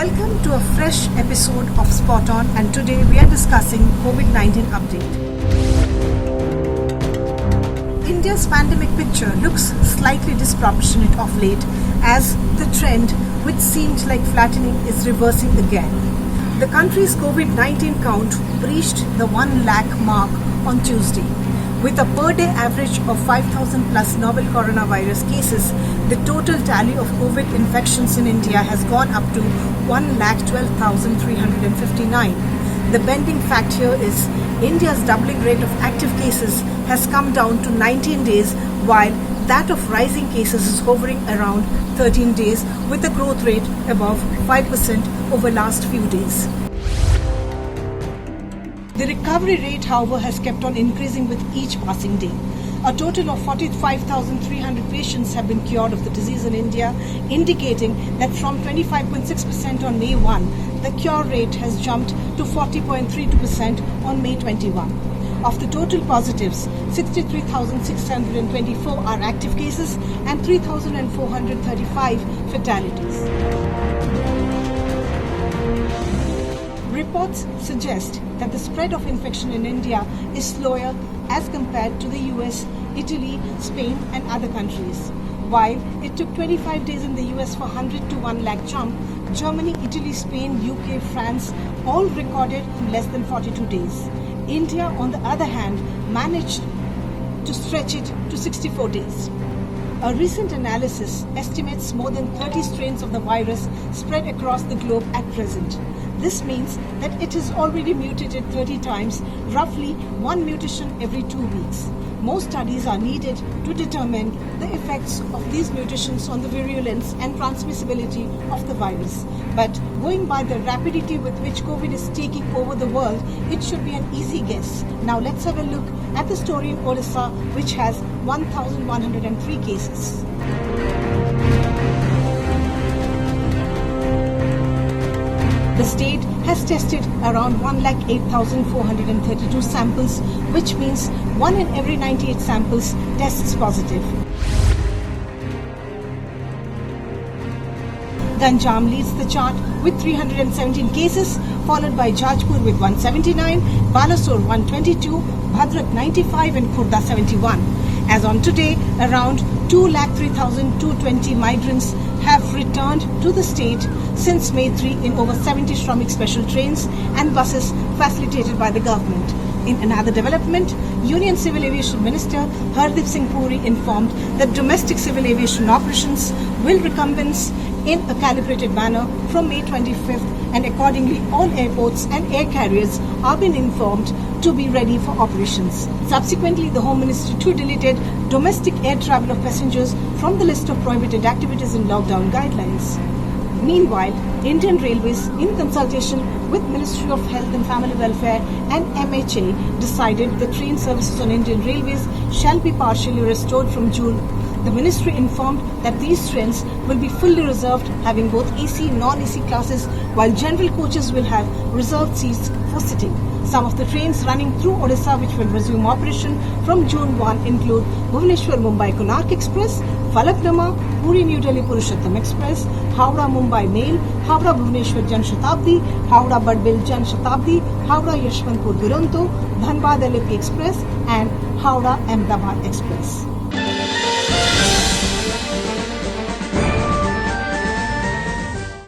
Welcome to a fresh episode of Spot On, and today we are discussing COVID-19 update. India's pandemic picture looks slightly disproportionate of late as the trend, which seemed like flattening, is reversing again. The country's COVID-19 count breached the 1 lakh mark on Tuesday. With a per-day average of 5,000 plus novel coronavirus cases, the total tally of COVID infections in India has gone up to 1,12,359. The bending fact here is India's doubling rate of active cases has come down to 19 days, while that of rising cases is hovering around 13 days with a growth rate above 5% over last few days. The recovery rate, however, has kept on increasing with each passing day. A total of 45,300 patients have been cured of the disease in India, indicating that from 25.6% on May 1, the cure rate has jumped to 40.32% on May 21. Of the total positives, 63,624 are active cases and 3,435 fatalities. Reports suggest that the spread of infection in India is slower as compared to the US, Italy, Spain and other countries. While it took 25 days in the US for 100 to 1 lakh jump, Germany, Italy, Spain, UK, France all recorded less than 42 days. India, on the other hand, managed to stretch it to 64 days. A recent analysis estimates more than 30 strains of the virus spread across the globe at present. This means that it has already mutated 30 times, roughly one mutation every 2 weeks. More studies are needed to determine the effects of these mutations on the virulence and transmissibility of the virus. But going by the rapidity with which COVID is taking over the world, it should be an easy guess. Now let's have a look at the story in Odisha, which has 1,103 cases. The state has tested around 1,08,432 samples, which means 1 in every 98 samples tests positive. Ganjam leads the chart with 317 cases, followed by Jajpur with 179, Balasore 122, Bhadrak 95 and Khurda 71. As on today, around 2,03,220 migrants have returned to the state since May 3 in over 70 Shramik special trains and buses facilitated by the government. In another development, Union Civil Aviation Minister Hardeep Singh Puri informed that domestic civil aviation operations will recommence in a calibrated manner from May 25th, and accordingly all airports and air carriers are being informed to be ready for operations. Subsequently, the Home Ministry too deleted domestic air travel of passengers from the list of prohibited activities in lockdown guidelines. Meanwhile, Indian Railways, in consultation with Ministry of Health and Family Welfare and MHA, decided the train services on Indian Railways shall be partially restored from June. The ministry informed that these trains will be fully reserved, having both AC and non-AC classes, while general coaches will have reserved seats for sitting. Some of the trains running through Odisha which will resume operation from June 1 include Bhubaneswar-Mumbai Konark Express, Falaknuma, Puri-New Delhi Purushottam Express, Howrah-Mumbai Mail, Howrah-Bhubaneswar Jan Shatabdi, Howrah-Badbil Jan Shatabdi, Howrah-Yashwantpur Duronto, Dhanbad-Alleppey Express and Howrah-Ahmedabad Express.